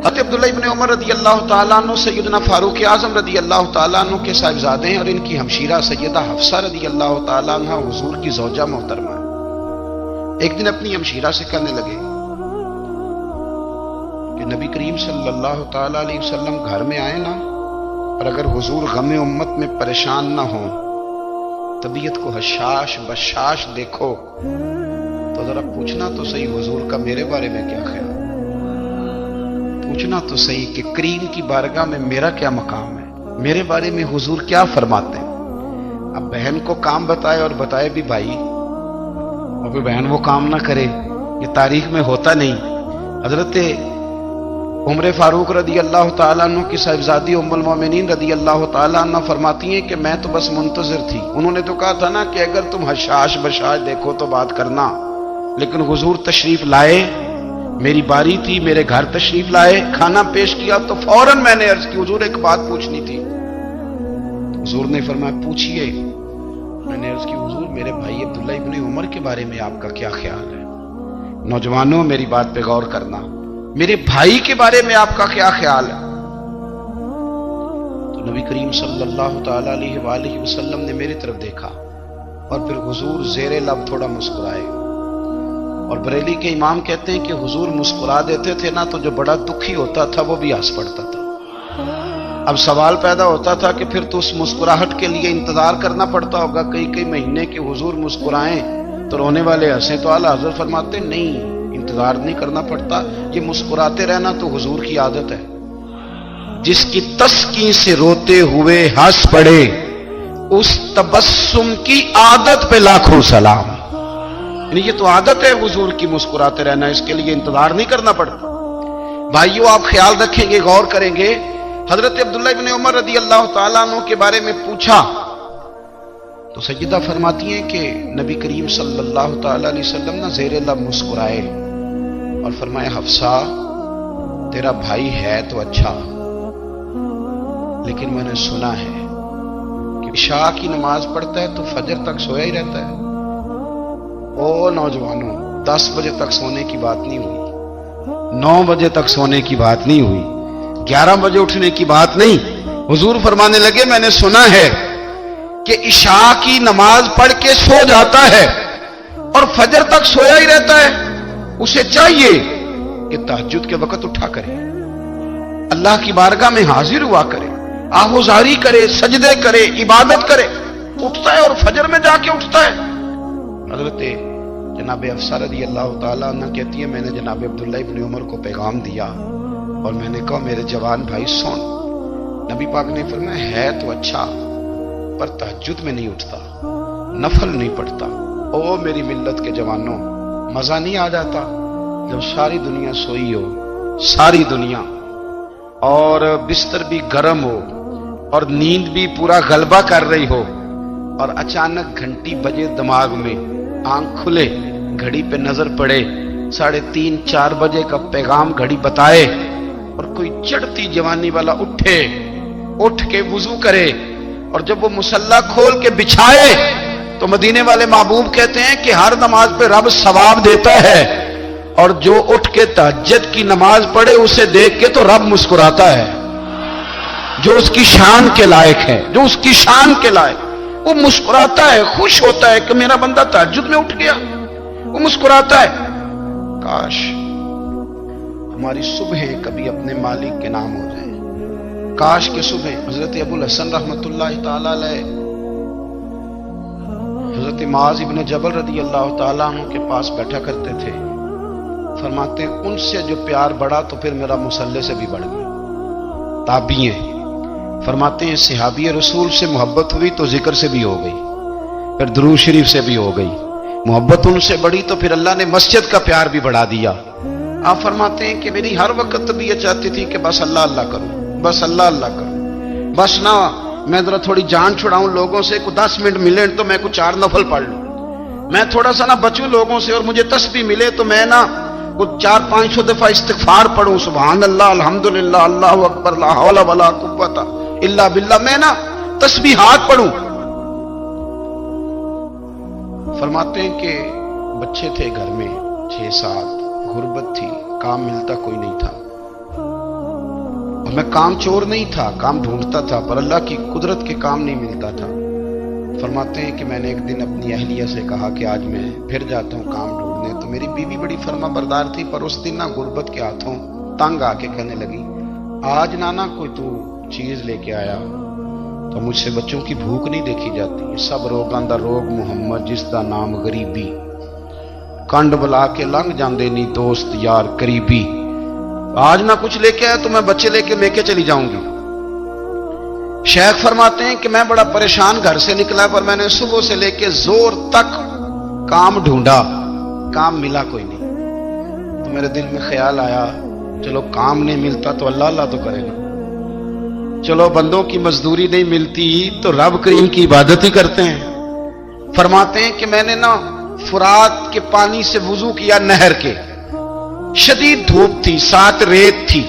2 حضرت عبداللہ ابن عمر رضی اللہ تعالیٰ عنہ سیدنا فاروق اعظم رضی اللہ تعالیٰ عنہ کے صاحبزادے ہیں، اور ان کی ہمشیرہ سیدہ حفصہ رضی اللہ تعالیٰ عنہ حضور کی زوجہ محترمہ ہے۔ ایک دن اپنی ہمشیرہ سے کہنے لگے کہ نبی کریم صلی اللہ تعالیٰ علیہ وسلم گھر میں آئے نا، اور اگر حضور غم امت میں پریشان نہ ہوں، طبیعت کو حشاش بشاش دیکھو، تو ذرا پوچھنا تو صحیح حضور کا میرے بارے میں کیا خیال، پوچھنا تو صحیح کہ کریم کی بارگاہ میں میرا کیا مقام ہے، میرے بارے میں حضور کیا فرماتے ہیں۔ اب بہن کو کام بتائے، اور بتائے بھی بھائی، اور پھر بہن وہ کام نہ کرے، یہ تاریخ میں ہوتا نہیں۔ حضرت عمر فاروق رضی اللہ تعالیٰ عنہ کی صاحبزادی ام المومنین رضی اللہ تعالیٰ عنہ فرماتی ہیں کہ میں تو بس منتظر تھی، انہوں نے تو کہا تھا نا کہ اگر تم حشاش بشاش دیکھو تو بات کرنا، لیکن حضور تشریف لائے، میری باری تھی، میرے گھر تشریف لائے، کھانا پیش کیا تو فوراً میں نے عرض کی حضور ایک بات پوچھنی تھی۔ حضور نے فرمایا پوچھئے۔ میں نے عرض کی حضور میرے بھائی عبداللہ ابن عمر کے بارے میں آپ کا کیا خیال ہے؟ نوجوانوں میری بات پہ غور کرنا، میرے بھائی کے بارے میں آپ کا کیا خیال ہے؟ تو نبی کریم صلی اللہ تعالی علیہ وآلہ وسلم نے میری طرف دیکھا، اور پھر حضور زیر لب تھوڑا مسکرائے، اور بریلی کے امام کہتے ہیں کہ حضور مسکرا دیتے تھے نا تو جو بڑا دکھی ہوتا تھا وہ بھی ہنس پڑتا تھا۔ اب سوال پیدا ہوتا تھا کہ پھر تو اس مسکراہٹ کے لیے انتظار کرنا پڑتا ہوگا کئی مہینے کہ حضور مسکرائیں تو رونے والے ہنسیں، تو اعلیٰ حضرت فرماتے نہیں، انتظار نہیں کرنا پڑتا، یہ مسکراتے رہنا تو حضور کی عادت ہے۔ جس کی تسکین سے روتے ہوئے ہنس پڑے، اس تبسم کی عادت پہ لاکھوں سلام۔ یعنی یہ تو عادت ہے حضور کی مسکراتے رہنا، اس کے لیے انتظار نہیں کرنا پڑتا۔ بھائیو آپ خیال رکھیں گے، غور کریں گے، حضرت عبداللہ ابن عمر رضی اللہ تعالیٰ عنہ کے بارے میں پوچھا تو سیدہ فرماتی ہیں کہ نبی کریم صلی اللہ تعالیٰ علیہ وسلم نہ زیر لب مسکرائے اور فرمایا حفصہ تیرا بھائی ہے تو اچھا، لیکن میں نے سنا ہے کہ عشاء کی نماز پڑھتا ہے تو فجر تک سویا ہی رہتا ہے۔ او نوجوانوں، 10 بجے تک سونے کی بات نہیں ہوئی، 9 بجے تک سونے کی بات نہیں ہوئی، 11 بجے اٹھنے کی بات نہیں۔ حضور فرمانے لگے میں نے سنا ہے کہ عشاء کی نماز پڑھ کے سو جاتا ہے اور فجر تک سویا ہی رہتا ہے، اسے چاہیے کہ تہجد کے وقت اٹھا کرے، اللہ کی بارگاہ میں حاضر ہوا کرے، آہوزاری کرے، سجدے کرے، عبادت کرے، اٹھتا ہے اور فجر میں جا کے اٹھتا ہے۔ حضرت جناب حفصہ رضی اللہ تعالیٰ عنہ کہتی ہے میں نے جناب عبداللہ ابن عمر کو پیغام دیا اور میں نے کہا میرے جوان بھائی سن، نبی پاک نے فرمایا ہے تو اچھا پر تہجد میں نہیں اٹھتا، نفل نہیں پڑھتا۔ او میری ملت کے جوانوں، مزہ نہیں آ جاتا جب ساری دنیا سوئی ہو، ساری دنیا، اور بستر بھی گرم ہو اور نیند بھی پورا غلبہ کر رہی ہو، اور اچانک گھنٹی بجے دماغ میں، آنکھ کھلے، گھڑی پہ نظر پڑے، 3:30 4 بجے کا پیغام گھڑی بتائے، اور کوئی چڑھتی جوانی والا اٹھ کے وضو کرے، اور جب وہ مصلی کھول کے بچھائے تو مدینے والے محبوب کہتے ہیں کہ ہر نماز پہ رب ثواب دیتا ہے، اور جو اٹھ کے تہجد کی نماز پڑھے اسے دیکھ کے تو رب مسکراتا ہے، جو اس کی شان کے لائق ہے، جو اس کی شان کے لائق، وہ مسکراتا ہے، خوش ہوتا ہے کہ میرا بندہ تہجد میں اٹھ گیا، وہ مسکراتا ہے۔ کاش ہماری صبحیں کبھی اپنے مالک کے نام ہو جائیں، کاش کے صبح۔ حضرت ابو الحسن رحمۃ اللہ تعالی علیہ حضرت معاذ ابن جبل رضی اللہ تعالیٰ عنہ کے پاس بیٹھا کرتے تھے، فرماتے ہیں ان سے جو پیار بڑھا تو پھر میرا مصلی سے بھی بڑھ گیا۔ تابعی ہیں، فرماتے ہیں صحابی رسول سے محبت ہوئی تو ذکر سے بھی ہو گئی، پھر درود شریف سے بھی ہو گئی، محبت ان سے بڑھی تو پھر اللہ نے مسجد کا پیار بھی بڑھا دیا۔ آپ فرماتے ہیں کہ میری ہر وقت طبیعت چاہتی تھی کہ بس اللہ اللہ کروں، بس اللہ اللہ کروں، بس نہ میں ذرا تھوڑی جان چھڑاؤں لوگوں سے، کو 10 منٹ ملے تو میں کچھ 4 نفل پڑھ لوں، میں تھوڑا سا نہ بچوں لوگوں سے، اور مجھے تسبیح ملے تو میں نہ کچھ 400-500 دفعہ استغفار پڑھوں، سبحان اللہ، الحمدللہ، اللہ اکبر، لا حول ولا قوت الا باللہ، میں نہ تسبیحات پڑھوں۔ فرماتے ہیں کہ بچے تھے گھر میں 6-7، غربت تھی، کام ملتا کوئی نہیں تھا، اور میں کام چور نہیں تھا، کام ڈھونڈتا تھا، پر اللہ کی قدرت کے کام نہیں ملتا تھا۔ فرماتے ہیں کہ میں نے ایک دن اپنی اہلیہ سے کہا کہ آج میں پھر جاتا ہوں کام ڈھونڈنے، تو میری بیوی بڑی فرما بردار تھی، پر اس دن نہ غربت کے ہاتھوں تنگ آ کے کہنے لگی، آج نانا کوئی تو چیز لے کے آیا تو مجھ سے بچوں کی بھوک نہیں دیکھی جاتی، سب روگاں دا روگ محمد جس دا نام غریبی، کنڈ بلا کے لنگ جاندے نہیں دوست یار قریبی، آج نہ کچھ لے کے آیا تو میں بچے لے کے چلی جاؤں گی۔ شیخ فرماتے ہیں کہ میں بڑا پریشان گھر سے نکلا، پر میں نے صبح سے لے کے زور تک کام ڈھونڈا، کام ملا کوئی نہیں۔ تو میرے دل میں خیال آیا چلو کام نہیں ملتا تو اللہ اللہ تو کرے گا، چلو بندوں کی مزدوری نہیں ملتی تو رب کریم کی عبادت ہی کرتے ہیں۔ فرماتے ہیں کہ میں نے نا فرات کے پانی سے وضو کیا، نہر کے، شدید دھوپ تھی، ساتھ ریت تھی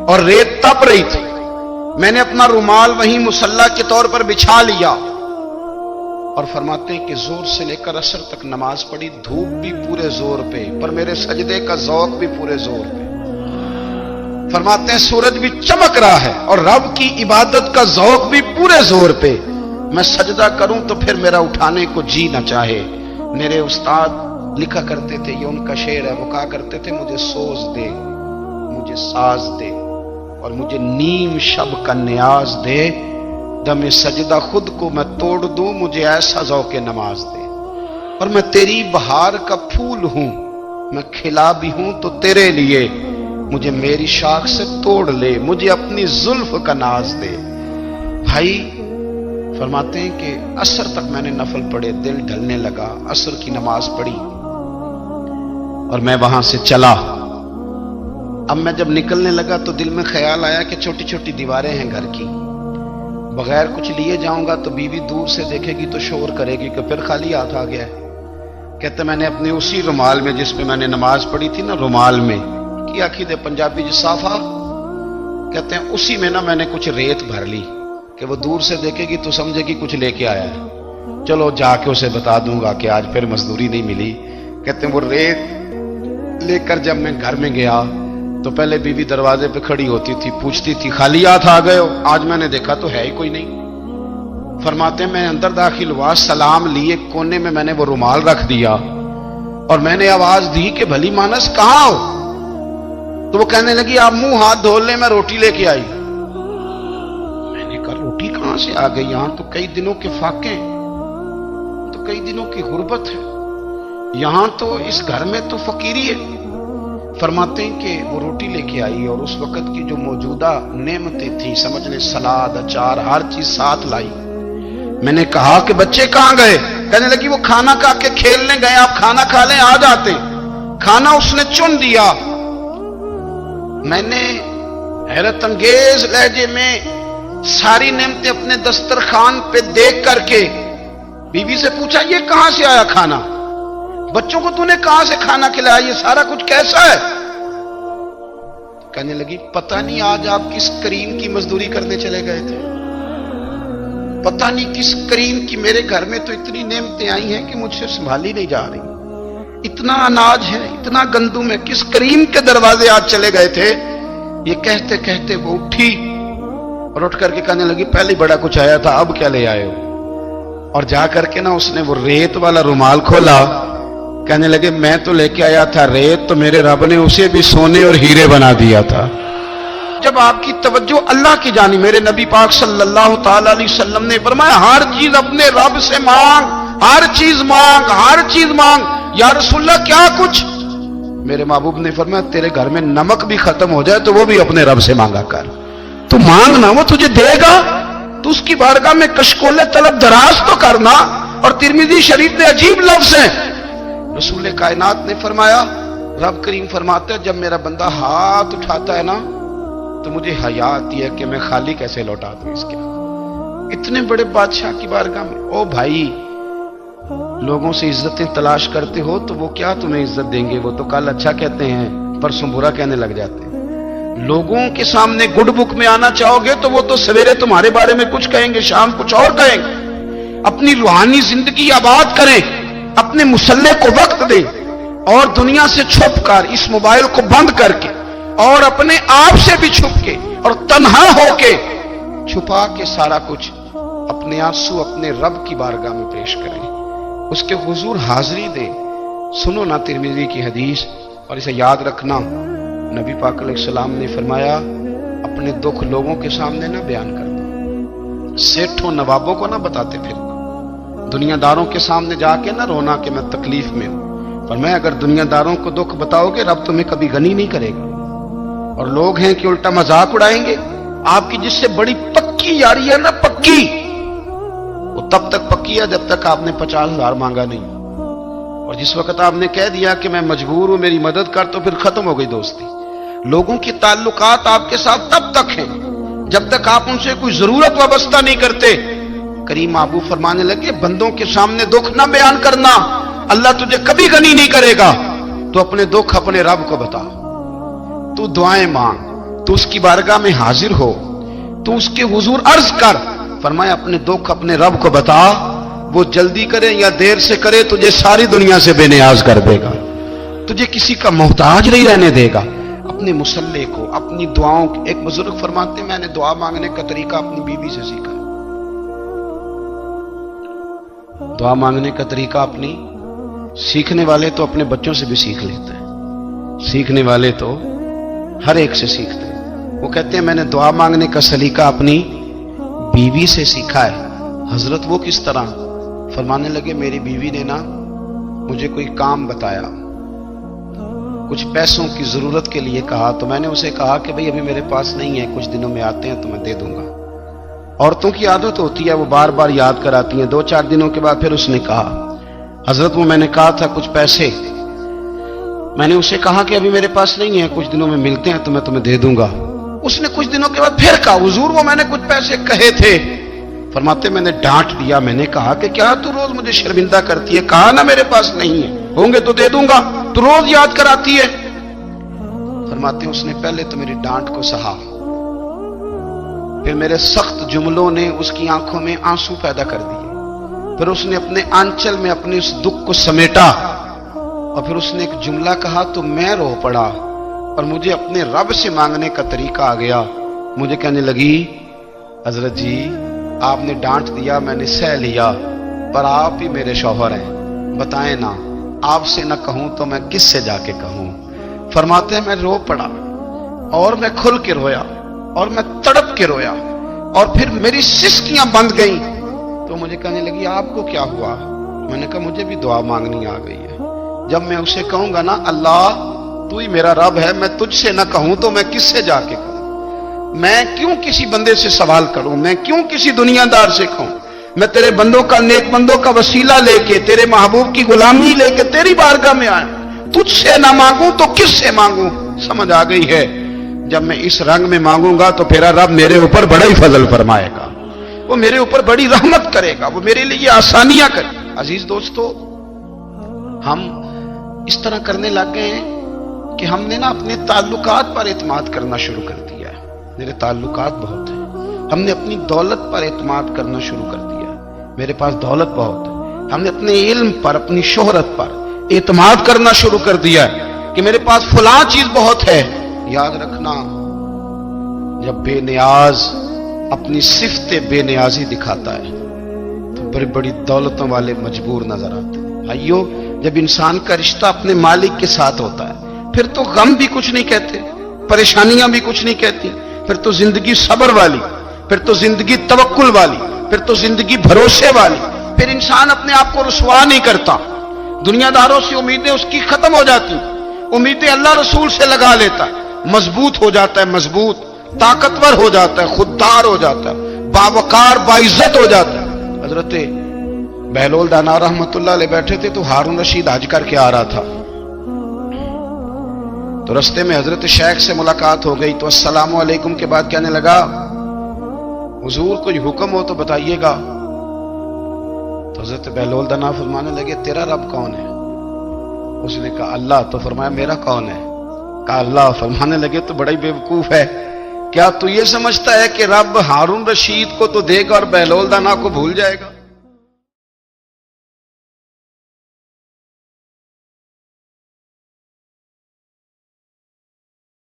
اور ریت تپ رہی تھی، میں نے اپنا رومال وہیں مصلی کے طور پر بچھا لیا اور فرماتے ہیں کہ زور سے لے کر عصر تک نماز پڑھی، دھوپ بھی پورے زور پہ، پر میرے سجدے کا ذوق بھی پورے زور پہ۔ فرماتے ہیں سورج بھی چمک رہا ہے اور رب کی عبادت کا ذوق بھی پورے زور پہ، میں سجدہ کروں تو پھر میرا اٹھانے کو جی نہ چاہے۔ میرے استاد لکھا کرتے تھے، یہ ان کا شعر ہے، وہ کہا کرتے تھے مجھے سوز دے، مجھے ساز دے اور مجھے نیم شب کا نیاز دے، دم سجدہ خود کو میں توڑ دوں، مجھے ایسا ذوق نماز دے۔ اور میں تیری بہار کا پھول ہوں، میں کھلا بھی ہوں تو تیرے لیے، مجھے میری شاخ سے توڑ لے، مجھے اپنی زلف کا ناز دے۔ بھائی فرماتے ہیں کہ عصر تک میں نے نفل پڑھے، دل ڈھلنے لگا، عصر کی نماز پڑھی اور میں وہاں سے چلا۔ اب میں جب نکلنے لگا تو دل میں خیال آیا کہ چھوٹی چھوٹی دیواریں ہیں گھر کی، بغیر کچھ لیے جاؤں گا تو بیوی دور سے دیکھے گی تو شور کرے گی کہ پھر خالی ہاتھ آ گیا ہے۔ کہتے میں نے اپنے اسی رومال میں جس پہ میں نے نماز پڑھی تھی نا، رومال میں کی آخی دے پنجابی جسافہ کہتے ہیں، اسی میں نا میں نے کچھ ریت بھر لی کہ وہ دور سے دیکھے گی تو سمجھے گی کچھ لے کے آیا ہے، چلو جا کے اسے بتا دوں گا کہ آج پھر مزدوری نہیں ملی۔ کہتے ہیں وہ ریت لے کر جب میں گھر میں گیا تو پہلے بیوی دروازے پہ کھڑی ہوتی تھی، پوچھتی تھی خالی ہاتھ آ گئے ہو؟ آج میں نے دیکھا تو ہے ہی کوئی نہیں۔ فرماتے ہیں میں اندر داخل ہوا، سلام لیے، کونے میں میں نے وہ رومال رکھ دیا اور میں نے آواز دی کہ بھلی مانس کہاں ہو؟ تو وہ کہنے لگی آپ منہ ہاتھ دھو لیں، میں روٹی لے کے آئی۔ میں نے کہا روٹی کہاں سے آ گئی؟ یہاں تو کئی دنوں کے فاقے، تو کئی دنوں کی غربت ہے، یہاں تو اس گھر میں تو فقیری ہے۔ فرماتے ہیں کہ وہ روٹی لے کے آئی اور اس وقت کی جو موجودہ نعمتیں تھیں، سمجھ لیں سلاد، اچار، ہر چیز ساتھ لائی۔ میں نے کہا کہ بچے کہاں گئے؟ کہنے لگی وہ کھانا کھا کے کھیلنے گئے، آپ کھانا کھا لیں آ جاتے۔ کھانا اس نے چن دیا۔ میں نے حیرت انگیز لہجے میں ساری نعمتیں اپنے دسترخوان پہ دیکھ کر کے بیوی سے پوچھا یہ کہاں سے آیا کھانا؟ بچوں کو تو نے کہاں سے کھانا کھلایا؟ یہ سارا کچھ کیسا ہے؟ کہنے لگی پتہ نہیں آج آپ کس کریم کی مزدوری کرنے چلے گئے تھے، پتہ نہیں کس کریم کی، میرے گھر میں تو اتنی نعمتیں آئی ہیں کہ مجھ سے سنبھالی نہیں جا رہی، اتنا اناج ہے، اتنا گندم ہے، کس کریم کے دروازے آج چلے گئے تھے؟ یہ کہتے کہتے وہ اٹھی اور اٹھ کر کے کہنے لگی پہلے بڑا کچھ آیا تھا، اب کیا لے آئے ہو؟ اور جا کر کے نا اس نے وہ ریت والا رومال کھولا، کہنے لگے میں تو لے کے آیا تھا ریت، تو میرے رب نے اسے بھی سونے اور ہیرے بنا دیا تھا۔ جب آپ کی توجہ اللہ کی جانی، میرے نبی پاک صلی اللہ تعالی علیہ وسلم نے فرمایا ہر چیز اپنے رب سے مانگ، ہر چیز مانگ، ہر چیز مانگ۔ یا رسول اللہ کیا کچھ؟ میرے محبوب نے فرمایا تیرے گھر میں نمک بھی ختم ہو جائے تو وہ بھی اپنے رب سے مانگا کر، تو مانگنا وہ تجھے دے گا، تو اس کی بارگاہ میں کشکول طلب دراز تو کرنا۔ اور ترمذی شریف میں عجیب لفظ ہیں، رسول کائنات نے فرمایا، رب کریم فرماتا ہے جب میرا بندہ ہاتھ اٹھاتا ہے نا تو مجھے حیا آتی ہے کہ میں خالی کیسے لوٹا دوں اس کے۔ اتنے بڑے بادشاہ کی بارگاہ میں، او بھائی لوگوں سے عزتیں تلاش کرتے ہو تو وہ کیا تمہیں عزت دیں گے؟ وہ تو کل اچھا کہتے ہیں پرسوں برا کہنے لگ جاتے ہیں۔ لوگوں کے سامنے گڈ بک میں آنا چاہو گے تو وہ تو سویرے تمہارے بارے میں کچھ کہیں گے، شام کچھ اور کہیں گے۔ اپنی روحانی زندگی آباد کریں، اپنے مسلح کو وقت دیں اور دنیا سے چھپ کر اس موبائل کو بند کر کے اور اپنے آپ سے بھی چھپ کے اور تنہا ہو کے چھپا کے سارا کچھ اپنے آنسو اپنے رب کی بارگاہ میں پیش کریں، اس کے حضور حاضری دیں۔ سنو نا ترمذی کی حدیث، اور اسے یاد رکھنا، نبی پاک علیہ السلام نے فرمایا اپنے دکھ لوگوں کے سامنے نہ بیان کرنا، سیٹھوں نوابوں کو نہ بتاتے پھرنا، دنیا داروں کے سامنے جا کے نہ رونا کہ میں تکلیف میں ہوں۔ فرمایا اگر دنیا داروں کو دکھ بتاؤ گے رب تمہیں کبھی غنی نہیں کرے گا، اور لوگ ہیں کہ الٹا مذاق اڑائیں گے۔ آپ کی جس سے بڑی پکی یاری ہے نا، پکی، وہ تب تک پکی ہے جب تک آپ نے 50,000 مانگا نہیں، اور جس وقت آپ نے کہہ دیا کہ میں مجبور ہوں میری مدد کر، تو پھر ختم ہو گئی دوستی۔ لوگوں کی تعلقات آپ کے ساتھ تب تک ہیں جب تک آپ ان سے کوئی ضرورت وابستہ نہیں کرتے۔ کریم محبوب فرمانے لگے بندوں کے سامنے دکھ نہ بیان کرنا، اللہ تجھے کبھی غنی نہیں کرے گا۔ تو اپنے دکھ اپنے رب کو بتا، تو دعائیں مانگ، تو اس کی بارگاہ میں حاضر ہو، تو اس کے حضور عرض کر۔ فرمایا اپنے دکھ اپنے رب کو بتا، وہ جلدی کرے یا دیر سے کرے تجھے ساری دنیا سے بے نیاز کر دے گا، تجھے کسی کا محتاج نہیں رہنے دے گا۔ اپنے مسلح کو، اپنی دعاؤں، ایک بزرگ فرماتے ہیں میں نے دعا مانگنے کا طریقہ اپنی بیوی سے سیکھا۔ دعا مانگنے کا طریقہ اپنی، سیکھنے والے تو اپنے بچوں سے بھی سیکھ لیتے ہیں، سیکھنے والے تو ہر ایک سے سیکھتے ہیں۔ وہ کہتے ہیں میں نے دعا مانگنے کا سلیقہ اپنی بیوی سے سیکھا ہے۔ حضرت وہ کس طرح؟ فرمانے لگے میری بیوی نے نا مجھے کوئی کام بتایا، کچھ پیسوں کی ضرورت کے لیے کہا، تو میں نے اسے کہا کہ بھئی ابھی میرے پاس نہیں ہے، کچھ دنوں میں آتے ہیں تو میں دے دوں گا۔ عورتوں کی عادت ہوتی ہے وہ بار بار یاد کراتی ہیں، 2-4 دنوں کے بعد پھر اس نے کہا حضرت وہ میں نے کہا تھا کچھ پیسے، میں نے اسے کہا کہ ابھی میرے پاس نہیں ہے، کچھ دنوں میں ملتے ہیں تو میں تمہیں دے دوں گا۔ اس نے کچھ دنوں کے بعد پھر کہا حضور وہ میں نے کچھ پیسے کہے تھے۔ فرماتے میں نے ڈانٹ دیا، میں نے کہا کہ کیا تو روز مجھے شرمندہ کرتی ہے، کہا نا میرے پاس نہیں ہے، ہوں گے تو دے دوں گا، تو روز یاد کراتی ہے۔ فرماتے اس نے پہلے تو میری ڈانٹ کو سہا، پھر میرے سخت جملوں نے اس کی آنکھوں میں آنسو پیدا کر دیے، پھر اس نے اپنے آنچل میں اپنے اس دکھ کو سمیٹا، اور پھر اس نے ایک جملہ کہا تو میں رو پڑا، اور مجھے اپنے رب سے مانگنے کا طریقہ آ گیا۔ مجھے کہنے لگی حضرت جی آپ نے ڈانٹ دیا، میں نے سہ لیا، پر آپ ہی میرے شوہر ہیں، بتائیں نا آپ سے نہ کہوں تو میں کس سے جا کے کہوں۔ فرماتے ہیں میں رو پڑا، اور میں کھل کے رویا، اور میں تڑپ کے رویا، اور پھر میری سسکیاں بند گئیں۔ تو مجھے کہنے لگی آپ کو کیا ہوا؟ میں نے کہا مجھے بھی دعا مانگنی آ گئی ہے، جب میں اسے کہوں گا نا اللہ تو ہی میرا رب ہے، میں تجھ سے نہ کہوں تو میں کس سے جا کے کہوں؟ میں کیوں کسی بندے سے سوال کروں؟ میں کیوں کسی دنیا دار سے کہوں؟ میں تیرے بندوں کا، نیک بندوں کا وسیلہ لے کے، تیرے محبوب کی غلامی لے کے تیری بارگاہ میں آیا، تجھ سے نہ مانگوں تو کس سے مانگوں؟ سمجھ آ گئی ہے؟ جب میں اس رنگ میں مانگوں گا تو پھر رب میرے اوپر بڑا ہی فضل فرمائے گا، وہ میرے اوپر بڑی رحمت کرے گا، وہ میرے لیے آسانیاں کرے گا۔ عزیز دوستو، ہم اس طرح کرنے لگ گئے ہیں کہ ہم نے نا اپنے تعلقات پر اعتماد کرنا شروع کر دیا ہے۔ میرے تعلقات بہت ہیں، ہم نے اپنی دولت پر اعتماد کرنا شروع کر دیا ہے، میرے پاس دولت بہت ہے۔ ہم نے اپنے علم پر، اپنی شہرت پر اعتماد کرنا شروع کر دیا ہے کہ میرے پاس فلاں چیز بہت ہے۔ یاد رکھنا جب بے نیاز اپنی صفت بے نیازی دکھاتا ہے تو بڑی بڑی دولتوں والے مجبور نظر آتے ہیں۔ بھائیو جب انسان کا رشتہ اپنے مالک کے ساتھ ہوتا ہے پھر تو غم بھی کچھ نہیں کہتے، پریشانیاں بھی کچھ نہیں کہتی، پھر تو زندگی صبر والی، پھر تو زندگی توکل والی، پھر تو زندگی بھروسے والی، پھر انسان اپنے آپ کو رسوا نہیں کرتا، دنیا داروں سے امیدیں اس کی ختم ہو جاتی، امیدیں اللہ رسول سے لگا لیتا ہے، مضبوط ہو جاتا ہے، مضبوط، طاقتور ہو جاتا ہے، خوددار ہو جاتا ہے، باوقار باعزت ہو جاتا ہے۔ حضرت بہلول دانا رحمت اللہ علیہ بیٹھے تھے تو ہارون رشید حج کر کے آ رہا تھا، تو رستے میں حضرت شیخ سے ملاقات ہو گئی، تو السلام علیکم کے بعد کہنے لگا حضور کوئی حکم ہو تو بتائیے گا۔ تو حضرت بہلول دانا فرمانے لگے تیرا رب کون ہے؟ اس نے کہا اللہ۔ تو فرمایا میرا کون ہے؟ کہا اللہ۔ فرمانے لگے تو بڑا ہی بیوقوف ہے، کیا تو یہ سمجھتا ہے کہ رب ہارون رشید کو تو دے گا اور بہلول دانا کو بھول جائے گا؟